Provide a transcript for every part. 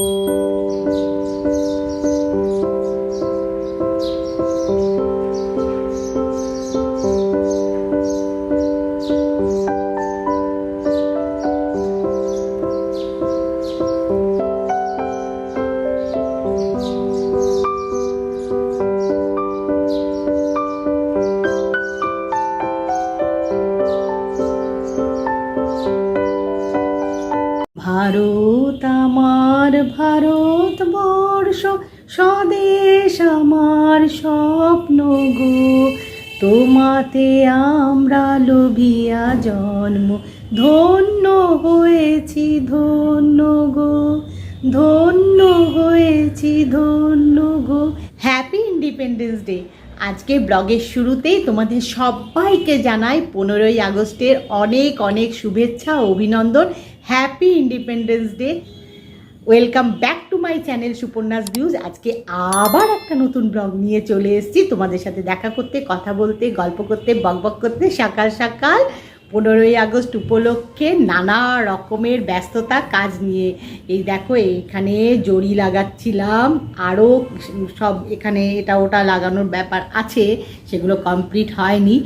ভারত আমার ভারতবর্ষ, স্বদেশ আমার স্বপ্ন গো, তোমাতে আমরা লোভিয়া জন্ম, ধন্য হয়েছি ধন্য গো, ধন্য হয়েছি ধন্য গো। Happy independence day. আজকে ব্লগের শুরুতেই তোমাদের সবাইকে জানাই 15ই আগস্টের অনেক অনেক শুভেচ্ছা ও অভিনন্দন। Happy independence day. Welcome back to my channel Suparna's views. আজকে আবার একটা নতুন ব্লগ নিয়ে চলে এসেছি তোমাদের সাথে দেখা করতে, কথা বলতে, গল্প করতে, বকবক করতে। সকাল সকাল 15ই আগস্ট উপলক্ষে নানা রকমের ব্যস্ততা কাজ নিয়ে। এই দেখো এখানে জড়ি লাগাচ্ছিলাম, আরও সব এখানে এটা ওটা লাগানোর ব্যাপার আছে, সেগুলো কমপ্লিট হয়নি।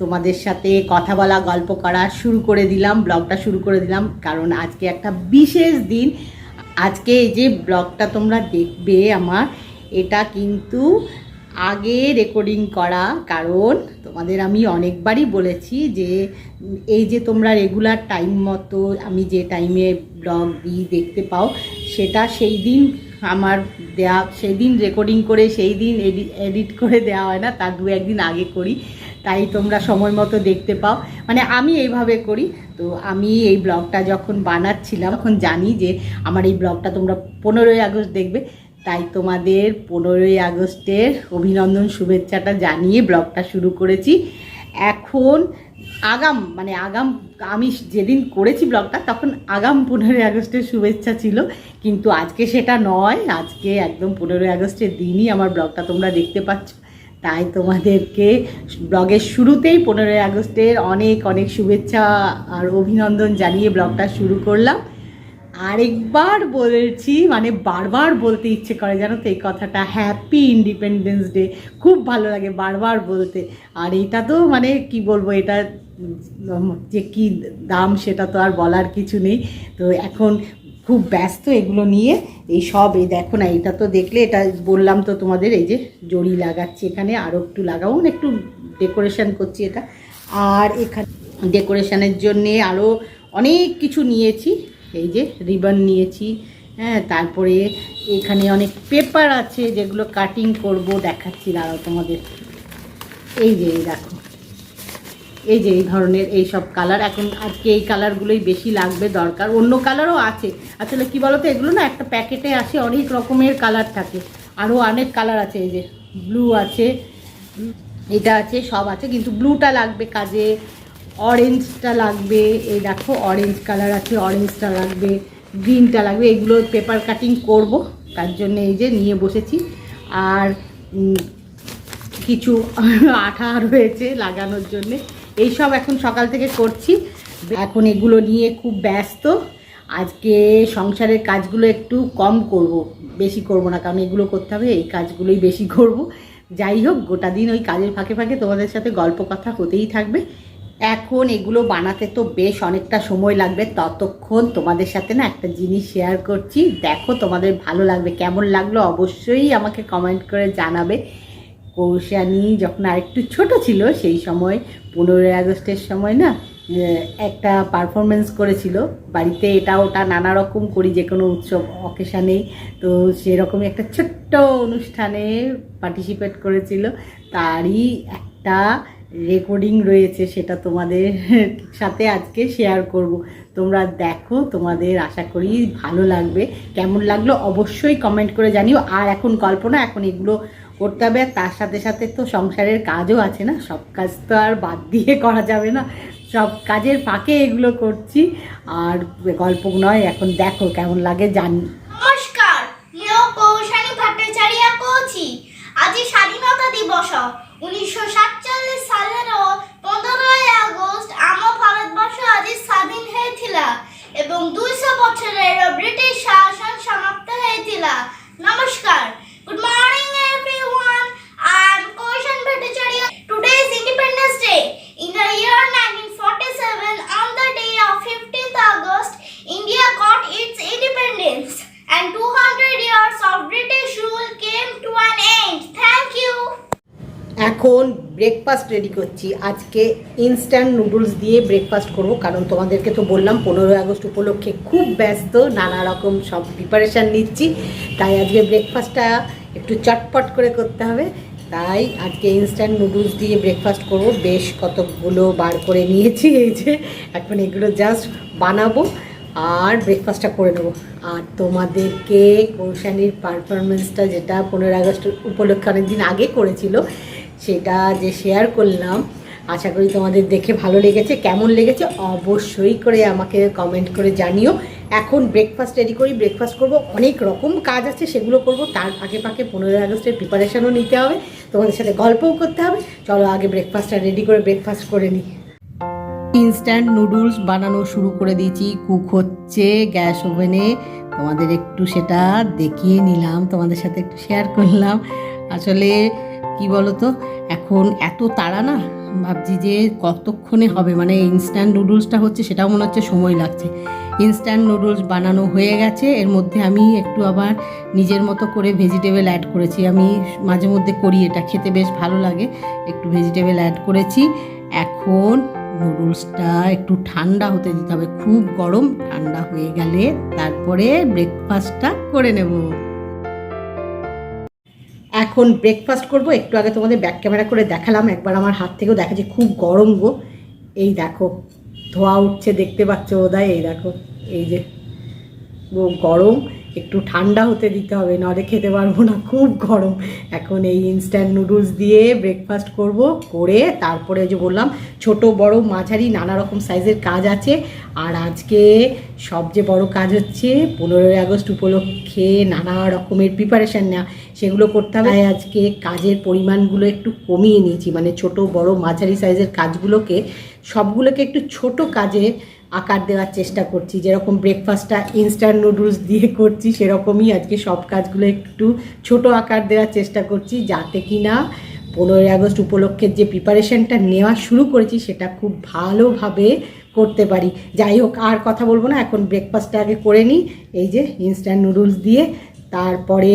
তোমাদের সাথে কথা বলা, গল্প করা শুরু করে দিলাম, ব্লগটা শুরু করে দিলাম, কারণ আজকে একটা বিশেষ দিন। আজকে এই যে ব্লগটা তোমরা দেখবে আমার, এটা কিন্তু আগে রেকর্ডিং করা, কারণ তোমাদের আমি অনেকবারই বলেছি যে এই যে তোমরা রেগুলার টাইম মতো আমি যে টাইমে ব্লগ দিই দেখতে পাও, সেটা সেই দিন আমার দেয়া, সেই দিন রেকর্ডিং করে সেই দিন এডিট করে দেওয়া হয় না, তার দু একদিন আগে করি, তাই তোমরা সময় মতো দেখতে পাও। মানে আমি এইভাবে করি। তো আমি এই ব্লগটা যখন বানাচ্ছিলাম তখন জানি যে আমার এই ব্লগটা তোমরা 15ই আগস্ট দেখবে, তাই তোমাদের 15ই আগস্টের অভিনন্দন শুভেচ্ছাটা জানিয়ে ব্লগটা শুরু করেছি। এখন আগাম আমি যেদিন করেছি ব্লগটা তখন আগাম 15ই আগস্টের শুভেচ্ছা ছিল, কিন্তু আজকে সেটা নয়। আজকে একদম 15ই আগস্টের দিনই আমার ব্লগটা তোমরা দেখতে পাচ্ছ, তাই তোমাদেরকে ব্লগের শুরুতেই 15ই আগস্টের অনেক অনেক শুভেচ্ছা আর অভিনন্দন জানিয়ে ব্লগটা শুরু করলাম। আরেকবার বলেছি, মানে বারবার বলতে ইচ্ছে করে জানো তো এই কথাটা, হ্যাপি ইন্ডিপেন্ডেন্স ডে। খুব ভালো লাগে বারবার বলতে। আর এটা তো মানে কি বলবো, এটা যে কি দাম সেটা তো আর বলার কিছু নেই। তো এখন খুব ব্যস্ত এগুলো নিয়ে, এই সব এই দেখো না, এটা তো দেখলে, এটা বললাম তো তোমাদের, এই যে জড়ি লাগাচ্ছি, এখানে আরও একটু লাগাবো, একটু ডেকোরেশন করছি এটা। আর এখানে ডেকোরেশনের জন্যে আরও অনেক কিছু নিয়েছি, এই যে রিবন নিয়েছি, হ্যাঁ, তারপরে এখানে অনেক পেপার আছে যেগুলো কাটিং করব, দেখাচ্ছি দাঁড়াও তোমাদের। এই যে দেখো, এই যে এই ধরনের এই সব কালার, এখন আজকে এই কালারগুলোই বেশি লাগবে, দরকার। অন্য কালারও আছে, আসলে কি বলতো, এগুলো না একটা প্যাকেটে আসে, অনেক রকমের কালার থাকে, আরও অনেক কালার আছে। এই যে ব্লু আছে, এটা আছে, সব আছে, কিন্তু ব্লুটা লাগবে কাজে, অরেঞ্জটা লাগবে, এই দেখো অরেঞ্জ কালার আছে, অরেঞ্জটা লাগবে, গ্রিনটা লাগবে। এগুলো পেপার কাটিং করব, তার জন্য এই যে নিয়ে বসেছি। আর কিছু আঠা রয়েছে লাগানোর জন্যে, এইসব এখন সকাল থেকে করছি। এখন এগুলো নিয়ে খুব ব্যস্ত। আজকে সংসারের কাজগুলো একটু কম করব, বেশি করব না, কারণ এগুলো করতে হবে, এই কাজগুলোই বেশি করব। যাই হোক, গোটা দিন ওই কাজের ফাঁকে ফাঁকে তোমাদের সাথে গল্প কথা হতেই থাকবে। এখন এগুলো বানাতে তো বেশ অনেকটা সময় লাগবে, ততক্ষণ তোমাদের সাথে না একটা জিনিস শেয়ার করছি, দেখো তোমাদের ভালো লাগবে। কেমন লাগলো অবশ্যই আমাকে কমেন্ট করে জানাবে। কৌশানী যখন আরেকটু ছোট ছিল সেই সময় 15ই আগস্টের সময় না একটা পারফরমেন্স করেছিল বাড়িতে, এটা ওটা নানা রকম করি যে কোনো উৎসব অকেশানেই, তো সেরকমই একটা ছোট্ট অনুষ্ঠানে পার্টিসিপেট করেছিল, তারই একটা রেকর্ডিং রয়েছে, সেটা তোমাদের সাথে আজকে শেয়ার করব। তোমরা দেখো, তোমাদের আশা করি ভালো লাগবে। কেমন লাগলো অবশ্যই কমেন্ট করে জানিও। আর এখন গল্প না, এখন এগুলো করতে হবে, তার সাথে সাথে তো সংসারের কাজও আছে না, সব কাজ তো আর বাদ দিয়ে করা যাবে না, সব কাজের ফাঁকে এগুলো করছি, আর গল্প নয়। এখন দেখো কেমন লাগে জানি। নমস্কার, মই কৌশানী ভট্টাচার্য কହୁছি। আজি স্বাধীনতা দিবস। 1947 সালের 15ই আগস্ট আম ভারতবর্ষ আজি স্বাধীন হয়েছিল এবং 200 বছরের ব্রিটিশ শাসন সমাপ্ত হয়ে এখন ব্রেকফাস্ট রেডি করছি। আজকে ইনস্ট্যান্ট নুডলস দিয়ে ব্রেকফাস্ট করব, কারণ তোমাদেরকে তো বললাম 15ই আগস্ট উপলক্ষে খুব ব্যস্ত, নানা রকম সব প্রিপারেশান নিচ্ছি, তাই আজকে ব্রেকফাস্টটা একটু চটপট করে করতে হবে। তাই আজকে ইনস্ট্যান্ট নুডলস দিয়ে ব্রেকফাস্ট করব। বেশ কতগুলো বার করে নিয়েছি, এই যে এখন এগুলো জাস্ট বানাবো আর ব্রেকফাস্টটা করে নেবো। আর তোমাদেরকে কৌশানীর পারফরমেন্সটা, যেটা 15ই আগস্ট উপলক্ষে অনেক দিন আগে করেছিল, সেটা যে শেয়ার করলাম, আশা করি তোমাদের দেখে ভালো লেগেছে। কেমন লেগেছে অবশ্যই করে আমাকে কমেন্ট করে জানিও। এখন ব্রেকফাস্ট রেডি করি, ব্রেকফাস্ট করব। অনেক রকম কাজ আছে, সেগুলো করব। তার আগে পাকে 15ই আগস্টের প্রিপারেশানও নিতে হবে, তোমাদের সাথে গল্পও করতে হবে। চলো আগে ব্রেকফাস্টটা রেডি করে ব্রেকফাস্ট করে নিই। ইনস্ট্যান্ট নুডলস বানানো শুরু করে দিয়েছি, কুক হচ্ছে গ্যাস ওভেনে। তোমাদের একটু সেটা দেখিয়ে নিলাম, তোমাদের সাথে একটু শেয়ার করলাম। আসলে কি বলো তো, এখন এত তাড়া না, ভাবছি যে কতক্ষণে হবে, মানে ইনস্ট্যান্ট নুডলসটা হচ্ছে সেটাও মনে হচ্ছে সময় লাগছে। ইনস্ট্যান্ট নুডলস বানানো হয়ে গেছে, এর মধ্যে আমি একটু আবার নিজের মতো করে ভেজিটেবল অ্যাড করেছি। আমি মাঝে মধ্যে করি, এটা খেতে বেশ ভালো লাগে। একটু ভেজিটেবল অ্যাড করেছি। এখন নুডলসটা একটু ঠান্ডা হতে দিতে হবে, খুব গরম। ঠান্ডা হয়ে গেলে তারপরে ব্রেকফাস্টটা করে নেব। এখন ব্রেকফাস্ট করব। একটু আগে তোমাদের ব্যাক ক্যামেরা করে দেখালাম, একবার আমার হাত থেকেও দেখাচ্ছি, খুব গরম গো। এই দেখো ধোয়া উঠছে, দেখতে পাচ্ছ বোধহয়, এই দেখো, এই যে গরম। একটু ঠান্ডা হতে দিতে হবে, নাহলে খেতে পারবো না, খুব গরম। এখন এই ইনস্ট্যান্ট নুডলস দিয়ে ব্রেকফাস্ট করব, করে তারপরে যে বললাম ছোট বড় মাঝারি নানা রকম সাইজের কাজ আছে। আর আজকে সবচেয়ে বড় কাজ হচ্ছে 15ই আগস্ট উপলক্ষে নানা রকমের প্রিপারেশান নেওয়া, সেগুলো করতে হবে। তাই আজকে কাজের পরিমাণগুলো একটু কমিয়ে নিয়েছি, মানে ছোট বড় মাঝারি সাইজের কাজগুলোকে সবগুলোকে একটু ছোট কাজে আকার দেওয়ার চেষ্টা করছি। যেরকম ব্রেকফাস্টটা ইনস্ট্যান্ট নুডলস দিয়ে করছি, সেরকমই আজকে সব কাজগুলো একটু ছোট আকার দেওয়ার চেষ্টা করছি, যাতে কি না 15ই আগস্ট উপলক্ষের যে প্রিপারেশানটা নেওয়া শুরু করেছি সেটা খুব ভালোভাবে করতে পারি। যাই হোক, আর কথা বলবো না, এখন ব্রেকফাস্টটা আগে করে নিই। এই যে ইনস্ট্যান্ট নুডলস দিয়ে, তারপরে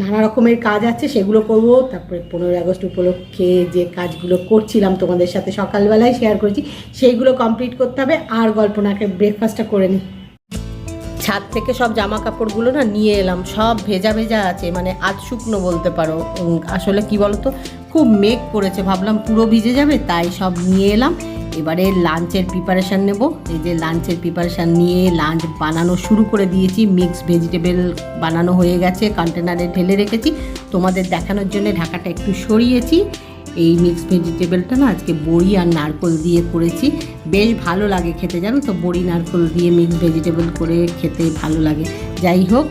নানা রকমের কাজ আছে সেগুলো করব। তারপরে 15ই আগস্ট উপলক্ষে যে কাজগুলো করছিলাম তোমাদের সাথে সকালবেলায় শেয়ার করেছি, সেইগুলো কমপ্লিট করতে হবে। আর গল্প না, ব্রেকফাস্টটা করে নিই। ছাদ থেকে সব জামা কাপড়গুলো না নিয়ে এলাম, সব ভেজা ভেজা আছে, মানে আধ শুকনো বলতে পারো। আসলে কি বলতো, খুব মেঘ করেছে, ভাবলাম পুরো ভিজে যাবে, তাই সব নিয়ে এলাম। এবারে লাঞ্চের প্রিপারেশান নেব। এই যে লাঞ্চের প্রিপারেশান নিয়ে লাঞ্চ বানানো শুরু করে দিয়েছি। মিক্স ভেজিটেবল বানানো হয়ে গেছে, কন্টেনারে ঢেলে রেখেছি। তোমাদের দেখানোর জন্য ঢাকাটা একটু সরিয়েছি। এই মিক্স ভেজিটেবলটা না আজকে বড়ি আর নারকোল দিয়ে করেছি, বেশ ভালো লাগে খেতে, জানো তো, বড়ি নারকোল দিয়ে মিক্স ভেজিটেবল করে খেতে ভালো লাগে। যাই হোক,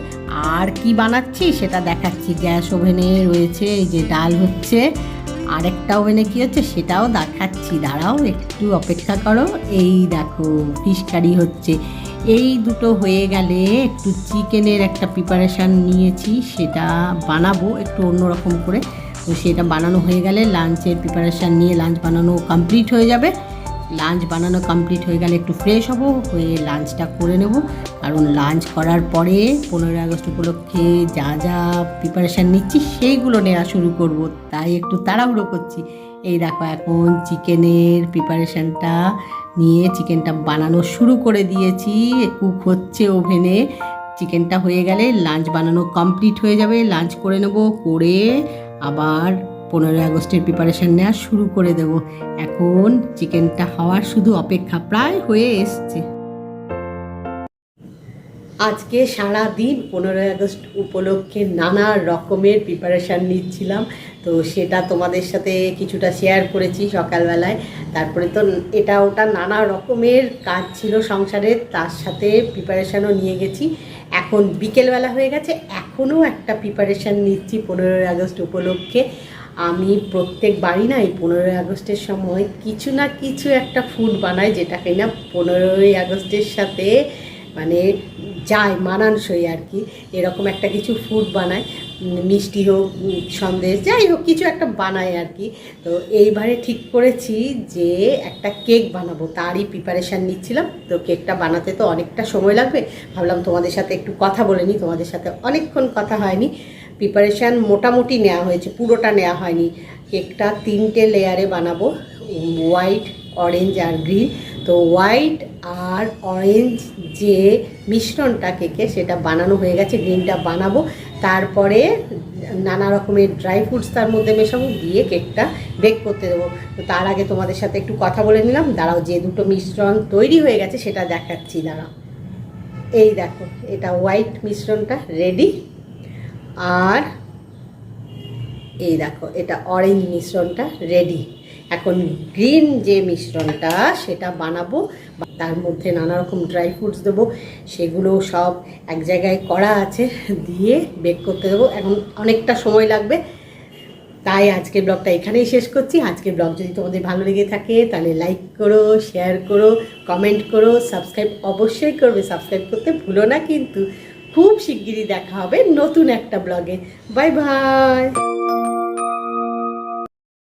আর কি বানাচ্ছি সেটা দেখাচ্ছি। গ্যাস ওভেনে রয়েছে, এই যে ডাল হচ্ছে, আরেকটা ওভেনে কী হচ্ছে সেটাও দেখাচ্ছি, দাঁড়াও একটু অপেক্ষা করো। এই দেখো ফিশ কারি হচ্ছে। এই দুটো হয়ে গেলে একটু চিকেনের একটা প্রিপারেশান নিয়েছি, সেটা বানাবো একটু অন্যরকম করে। তো সেটা বানানো হয়ে গেলে লাঞ্চের প্রিপারেশান নিয়ে লাঞ্চ বানানো কমপ্লিট হয়ে যাবে। লাঞ্চ বানানো কমপ্লিট হয়ে গেলে একটু ফ্রেশ হব, হয়ে লাঞ্চটা করে নেব। কারণ লাঞ্চ করার পরে 15ই আগস্ট উপলক্ষে যা যা প্রিপারেশান নিচ্ছি সেইগুলো নেওয়া শুরু করব, তাই একটু তাড়াহুড়ো করছি। এই দেখো এখন চিকেনের প্রিপারেশানটা নিয়ে চিকেনটা বানানো শুরু করে দিয়েছি, কুক হচ্ছে ওভেনে। চিকেনটা হয়ে গেলে লাঞ্চ বানানো কমপ্লিট হয়ে যাবে, লাঞ্চ করে নেব, করে আবার 15ই আগস্টের প্রিপারেশান নেওয়া শুরু করে দেব। এখন চিকেনটা হওয়ার শুধু অপেক্ষা, প্রায় হয়ে এসছে। আজকে সারা দিন 15ই আগস্ট উপলক্ষে নানা রকমের প্রিপারেশান নিচ্ছিলাম, তো সেটা তোমাদের সাথে কিছুটা শেয়ার করেছি সকালবেলায়। তারপরে তো এটা ওটা নানা রকমের কাজ ছিল সংসারের, তার সাথে প্রিপারেশানও নিয়ে গেছি। এখন বিকেলবেলা হয়ে গেছে, এখনও একটা প্রিপারেশান নিচ্ছি 15ই আগস্ট উপলক্ষে। আমি প্রত্যেকবারই না এই 15ই আগস্টের সময় কিছু না কিছু একটা ফুড বানাই, যেটা কিনা 15ই আগস্টের সাথে মানে যায় মানানসই আর কি। এরকম একটা কিছু ফুড বানায়, মিষ্টি হোক সন্দেশ যাই হোক কিছু একটা বানাই আর কি। তো এইবারে ঠিক করেছি যে একটা কেক বানাবো, তারই প্রিপারেশান নিচ্ছিলাম। তো কেকটা বানাতে তো অনেকটা সময় লাগবে, ভাবলাম তোমাদের সাথে একটু কথা বলে নিই। তোমাদের সাথে অনেকক্ষণ কথা হয়নি, প্রিপারেশান মোটামুটি নেওয়া হয়েছে, পুরোটা নেওয়া হয়নি। কেকটা 3টে লেয়ারে বানাবো, হোয়াইট, অরেঞ্জ আর গ্রিন। তো হোয়াইট আর অরেঞ্জ যে মিশ্রণটা কেকে সেটা বানানো হয়ে গেছে, গ্রিনটা বানাবো। তারপরে নানা রকমের ড্রাই ফ্রুটস তার মধ্যে মেশাবো, দিয়ে কেকটা বেক করতে দেবো। তো তার আগে তোমাদের সাথে একটু কথা বলে নিলাম, দাঁড়াও, যে দুটো মিশ্রণ তৈরি হয়ে গেছে সেটা দেখাচ্ছি, দাঁড়াও। এই দেখো, এটা হোয়াইট মিশ্রণটা রেডি, আর এই দেখো এটা অরেঞ্জ মিশ্রণটা রেডি। এখন গ্রিন যে মিশ্রণটা সেটা বানাবো, তার মধ্যে নানা রকম ড্রাই ফ্রুটস দেবো, সেগুলো সব এক জায়গায় করা আছে, দিয়ে বেক করতে দেবো। এখন অনেকটা সময় লাগবে, তাই আজকের ব্লগটা এখানেই শেষ করছি। আজকের ব্লগ যদি তোমাদের ভালো লেগে থাকে তাহলে লাইক করো, শেয়ার করো, কমেন্ট করো, সাবস্ক্রাইব অবশ্যই করবে, সাবস্ক্রাইব করতে ভুলো না কিন্তু। খুব শিগগিরই দেখা হবে নতুন একটা ব্লগে। Bye bye.